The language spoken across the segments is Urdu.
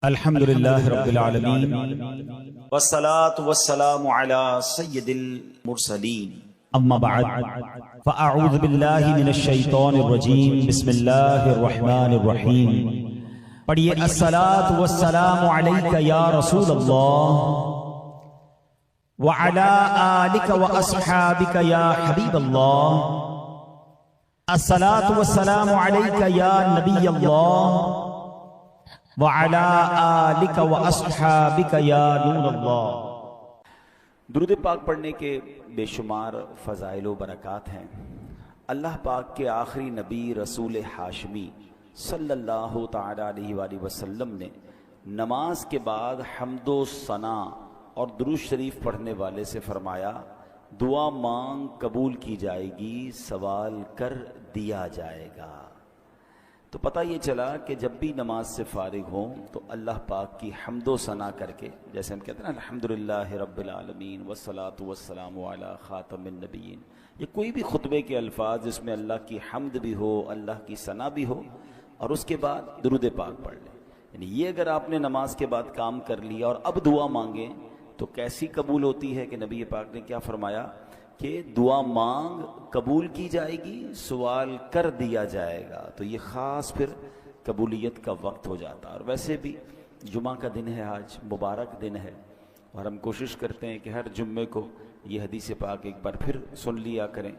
الحمدللہ رب العالمین والصلاة والسلام على سید المرسلین اما بعد فاعوذ باللہ من الشیطان الرجیم بسم اللہ الرحمن الرحیم پڑھیے الصلاة والسلام علیک یا رسول اللہ وعلی آلک واصحابک یا حبیب اللہ الصلاة والسلام علیک یا نبی اللہ وعلی آلک واصحابک یا نور اللہ۔ درود پاک پڑھنے کے بے شمار فضائل و برکات ہیں۔ اللہ پاک کے آخری نبی رسول ہاشمی صلی اللہ تعالی علیہ وآلہ وسلم نے نماز کے بعد حمد و ثنا اور درود شریف پڑھنے والے سے فرمایا، دعا مانگ قبول کی جائے گی، سوال کر دیا جائے گا۔ تو پتہ یہ چلا کہ جب بھی نماز سے فارغ ہوں تو اللہ پاک کی حمد و ثنا کر کے، جیسے ہم کہتے ہیں نا الحمدللہ رب العالمین والصلاة والسلام علی خاتم النبیین، یہ کوئی بھی خطبے کے الفاظ جس میں اللہ کی حمد بھی ہو، اللہ کی ثنا بھی ہو، اور اس کے بعد درود پاک پڑھ لیں، یعنی یہ اگر آپ نے نماز کے بعد کام کر لیا اور اب دعا مانگیں تو کیسی قبول ہوتی ہے کہ نبی پاک نے کیا فرمایا کہ دعا مانگ قبول کی جائے گی، سوال کر دیا جائے گا۔ تو یہ خاص پھر قبولیت کا وقت ہو جاتا ہے۔ اور ویسے بھی جمعہ کا دن ہے، آج مبارک دن ہے، اور ہم کوشش کرتے ہیں کہ ہر جمعے کو یہ حدیث پاک ایک بار پھر سن لیا کریں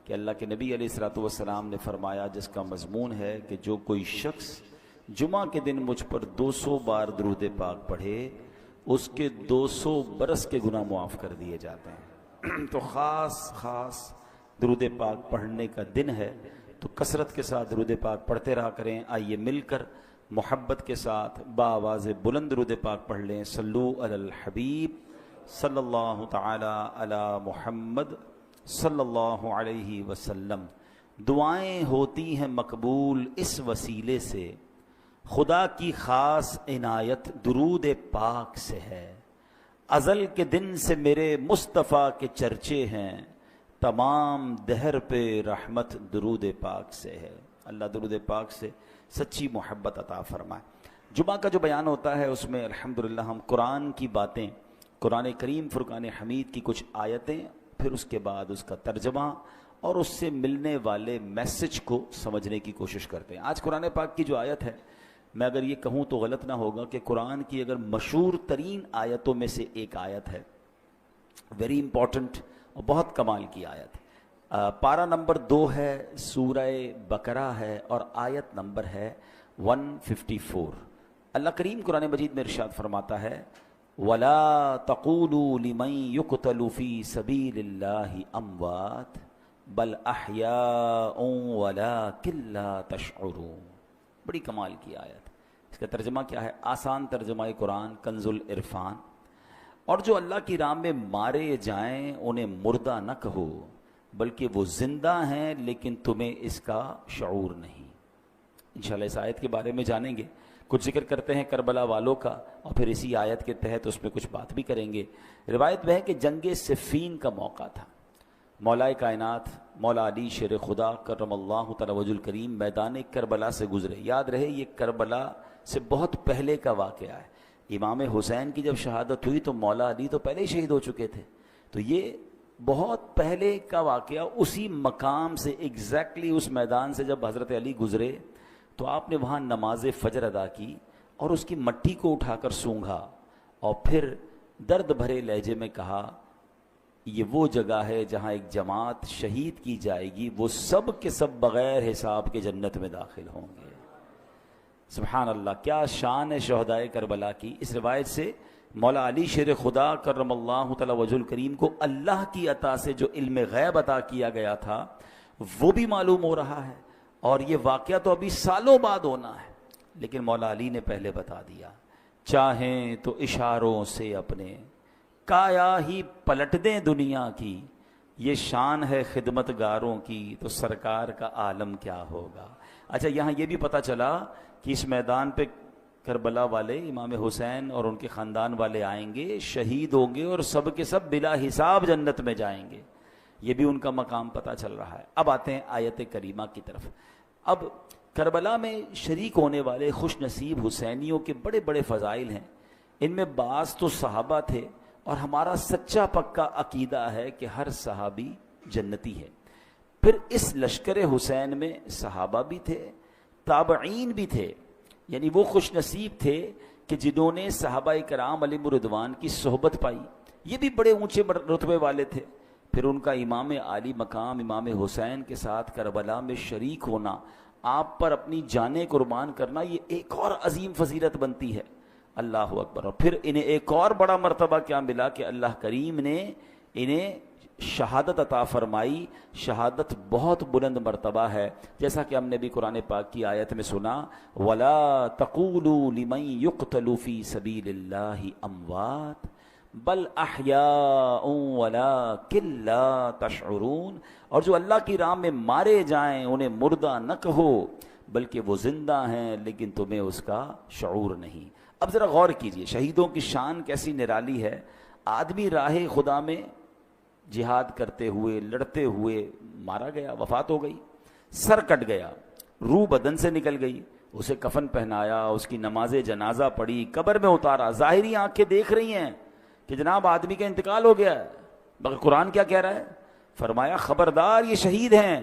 کہ اللہ کے نبی علیہ الصلوۃ والسلام نے فرمایا، جس کا مضمون ہے کہ جو کوئی شخص جمعہ کے دن مجھ پر 200 بار درود پاک پڑھے اس کے 200 برس کے گناہ معاف کر دیے جاتے ہیں۔ تو خاص درود پاک پڑھنے کا دن ہے، تو کثرت کے ساتھ درود پاک پڑھتے رہا کریں۔ آئیے مل کر محبت کے ساتھ بآواز بلند درود پاک پڑھ لیں۔ صلو علی الحبیب صلی اللہ تعالی علی محمد صلی اللہ علیہ وسلم۔ دعائیں ہوتی ہیں مقبول اس وسیلے سے، خدا کی خاص عنایت درود پاک سے ہے۔ ازل کے دن سے میرے مصطفیٰ کے چرچے ہیں، تمام دہر پہ رحمت درود پاک سے ہے۔ اللہ درود پاک سے سچی محبت عطا فرمائے۔ جمعہ کا جو بیان ہوتا ہے اس میں الحمدللہ ہم قرآن کی باتیں، قرآن کریم فرقان حمید کی کچھ آیتیں، پھر اس کے بعد اس کا ترجمہ اور اس سے ملنے والے میسج کو سمجھنے کی کوشش کرتے ہیں۔ آج قرآن پاک کی جو آیت ہے، میں اگر یہ کہوں تو غلط نہ ہوگا کہ قرآن کی اگر مشہور ترین آیتوں میں سے ایک آیت ہے، ویری امپورٹنٹ اور بہت کمال کی آیت ہے۔ پارہ نمبر 2 ہے، سورہ بقرہ ہے، اور آیت نمبر ہے 154۔ اللہ کریم قرآن مجید میں ارشاد فرماتا ہے، وَلَا تَقُولُوا لِمَن يُقْتَلُ فِي سَبِيلِ اللَّهِ أَمْوَاتٌ بَلْ أَحْيَاءٌ وَلَٰكِن لَّا تَشْعُرُونَ۔ بڑی کمال کی آیت۔ اس کا ترجمہ کیا ہے؟ آسان ترجمہ قرآن کنز العرفان۔ اور جو اللہ کی راہ میں مارے جائیں انہیں مردہ نہ کہو، بلکہ وہ زندہ ہیں لیکن تمہیں اس کا شعور نہیں۔ انشاءاللہ اس آیت کے بارے میں جانیں گے، کچھ ذکر کرتے ہیں کربلا والوں کا، اور پھر اسی آیت کے تحت اس میں کچھ بات بھی کریں گے۔ روایت میں ہے کہ جنگ صفین کا موقع تھا، مولا کائنات مولا علی شیر خدا کرم اللہ تعالی وجہ الکریم میدان کربلا سے گزرے۔ یاد رہے یہ کربلا سے بہت پہلے کا واقعہ ہے۔ امام حسین کی جب شہادت ہوئی تو مولا علی تو پہلے ہی شہید ہو چکے تھے، تو یہ بہت پہلے کا واقعہ۔ اسی مقام سے ایگزیکٹلی اس میدان سے جب حضرت علی گزرے تو آپ نے وہاں نماز فجر ادا کی اور اس کی مٹی کو اٹھا کر سونگھا، اور پھر درد بھرے لہجے میں کہا، یہ وہ جگہ ہے جہاں ایک جماعت شہید کی جائے گی، وہ سب کے سب بغیر حساب کے جنت میں داخل ہوں گے۔ سبحان اللہ، کیا شان ہے شہدائے کربلا کی۔ اس روایت سے مولا علی شیر خدا کرم اللہ تعالی وجہ الکریم کو اللہ کی عطا سے جو علم غیب عطا کیا گیا تھا وہ بھی معلوم ہو رہا ہے، اور یہ واقعہ تو ابھی سالوں بعد ہونا ہے، لیکن مولا علی نے پہلے بتا دیا۔ چاہیں تو اشاروں سے اپنے کایا ہی پلٹ دیں دنیا کی، یہ شان ہے خدمت گاروں کی، تو سرکار کا عالم کیا ہوگا۔ اچھا، یہاں یہ بھی پتہ چلا کہ اس میدان پہ کربلا والے امام حسین اور ان کے خاندان والے آئیں گے، شہید ہوں گے، اور سب کے سب بلا حساب جنت میں جائیں گے۔ یہ بھی ان کا مقام پتہ چل رہا ہے۔ اب آتے ہیں آیت کریمہ کی طرف۔ اب کربلا میں شریک ہونے والے خوش نصیب حسینیوں کے بڑے بڑے فضائل ہیں. ان میں بعض تو صحابہ تھے، اور ہمارا سچا پکا عقیدہ ہے کہ ہر صحابی جنتی ہے. پھر اس لشکر حسین میں صحابہ بھی تھے، تابعین بھی تھے، یعنی وہ خوش نصیب تھے کہ جنہوں نے صحابہ کرام علیہم رضوان کی صحبت پائی. یہ بھی بڑے اونچے رتبے والے تھے. پھر ان کا امام عالی مقام امام حسین کے ساتھ کربلا میں شریک ہونا، آپ پر اپنی جانیں قربان کرنا، یہ ایک اور عظیم فضیلت بنتی ہے. اللہ اکبر. اور پھر انہیں ایک اور بڑا مرتبہ کیا ملا کہ اللہ کریم نے انہیں شہادت عطا فرمائی. شہادت بہت بلند مرتبہ ہے، جیسا کہ ہم نے بھی قرآن پاک کی آیت میں سنا، وَلَا تَقُولُوا لِمَن يُقْتَلُ فِي سَبِيلِ اللَّهِ أَمْوَاتٌ بل احیاء ولکن لا تشعرون. اور جو اللہ کی راہ میں مارے جائیں انہیں مردہ نہ کہو، بلکہ وہ زندہ ہیں لیکن تمہیں اس کا شعور نہیں. اب ذرا غور کیجئے، شہیدوں کی شان کیسی نرالی ہے. آدمی راہ خدا میں جہاد کرتے ہوئے لڑتے ہوئے مارا گیا، وفات ہو گئی، سر کٹ گیا، روح بدن سے نکل گئی، اسے کفن پہنایا، اس کی نماز جنازہ پڑھی، قبر میں اتارا. ظاہری آنکھیں دیکھ رہی ہیں کہ جناب آدمی کا انتقال ہو گیا ہے، مگر قرآن کیا کہہ رہا ہے؟ فرمایا خبردار یہ شہید ہیں،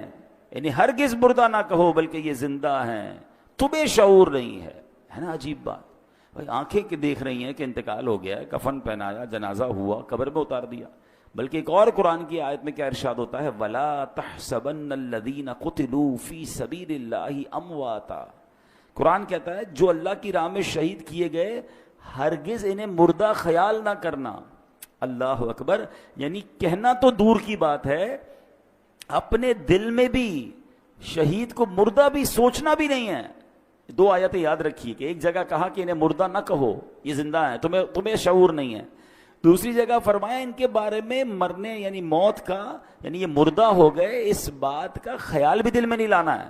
یعنی ہرگز مردہ نہ کہو بلکہ یہ زندہ ہیں، تمہیں شعور نہیں ہے. ہے نا عجیب بات؟ بھائی آنکھیں کہ دیکھ رہی ہیں کہ انتقال ہو گیا ہے، کفن پہنایا، جنازہ ہوا، قبر میں اتار دیا. بلکہ ایک اور قرآن کی آیت میں کیا ارشاد ہوتا ہے، وَلَا تَحْسَبَنَّ الَّذِينَ قُتِلُوا فِي سَبِيلِ اللَّهِ أَمْوَاتًا. قرآن کہتا ہے جو اللہ کی راہ میں شہید کیے گئے ہرگز انہیں مردہ خیال نہ کرنا. اللہ اکبر. یعنی کہنا تو دور کی بات ہے، اپنے دل میں بھی شہید کو مردہ بھی سوچنا بھی نہیں ہے. دو آیتیں یاد رکھیے کہ ایک جگہ کہا کہ انہیں مردہ نہ کہو، یہ زندہ ہیں، تمہیں شعور نہیں ہے. دوسری جگہ فرمایا ان کے بارے میں مرنے یعنی موت کا، یعنی یہ مردہ ہو گئے، اس بات کا خیال بھی دل میں نہیں لانا ہے.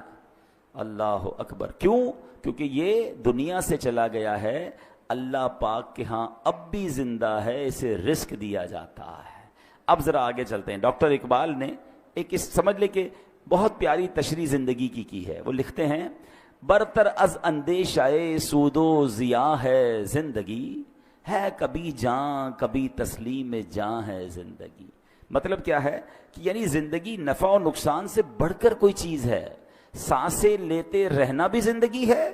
اللہ اکبر. کیوں؟ کیونکہ یہ دنیا سے چلا گیا ہے، اللہ پاک کے ہاں اب بھی زندہ ہے، اسے رزق دیا جاتا ہے. اب ذرا آگے چلتے ہیں. ڈاکٹر اقبال نے ایک سمجھ لے کہ بہت پیاری تشریح زندگی کی ہے. وہ لکھتے ہیں برتر از اندیشہ سود و ضیاء ہے زندگی، ہے کبھی جاں کبھی تسلیم جاں ہے زندگی. مطلب کیا ہے کہ یعنی زندگی نفع و نقصان سے بڑھ کر کوئی چیز ہے. سانسیں لیتے رہنا بھی زندگی ہے،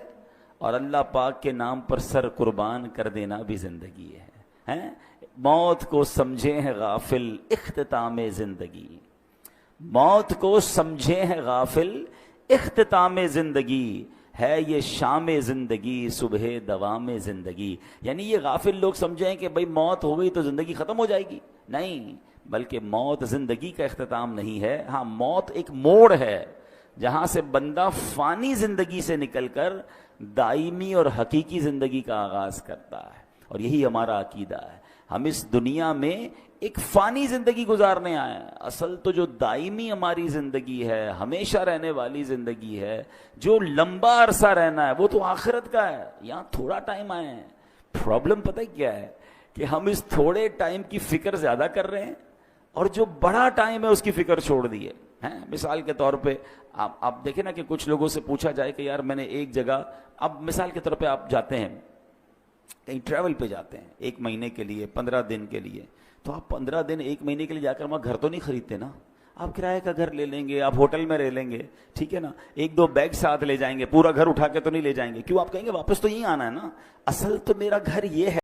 اور اللہ پاک کے نام پر سر قربان کر دینا بھی زندگی ہے. موت کو سمجھے ہیں غافل اختتام زندگی، موت کو سمجھے ہیں غافل اختتام زندگی، ہے یہ شام زندگی صبح دوام زندگی. یعنی یہ غافل لوگ سمجھیں کہ بھئی موت ہو گئی تو زندگی ختم ہو جائے گی. نہیں، بلکہ موت زندگی کا اختتام نہیں ہے. ہاں، موت ایک موڑ ہے جہاں سے بندہ فانی زندگی سے نکل کر دائمی اور حقیقی زندگی کا آغاز کرتا ہے. اور یہی ہمارا عقیدہ ہے. ہم اس دنیا میں ایک فانی زندگی گزارنے آئے ہیں. اصل تو جو دائمی ہماری زندگی ہے، ہمیشہ رہنے والی زندگی ہے، جو لمبا عرصہ رہنا ہے، وہ تو آخرت کا ہے. یہاں تھوڑا ٹائم آئے ہیں. پرابلم پتہ کیا ہے کہ ہم اس تھوڑے ٹائم کی فکر زیادہ کر رہے ہیں، اور جو بڑا ٹائم ہے اس کی فکر چھوڑ دیے ہیں. مثال کے طور پہ آپ دیکھیں نا کہ کچھ لوگوں سے پوچھا جائے کہ یار میں نے ایک جگہ، اب مثال کے طور پہ آپ جاتے ہیں کہیں ٹریول پہ جاتے ہیں 1 مہینے کے لیے، 15 دن کے لیے، تو آپ 15 دن 1 مہینے کے لیے جا کر وہاں گھر تو نہیں خریدتے نا. آپ کرایہ کا گھر لے لیں گے، آپ ہوٹل میں رہ لیں گے، ٹھیک ہے نا. 1-2 بیگ ساتھ لے جائیں گے، پورا گھر اٹھا کے تو نہیں لے جائیں گے. کیوں؟ آپ کہیں گے واپس تو یہیں آنا ہے نا. اصل تو میرا گھر یہ ہے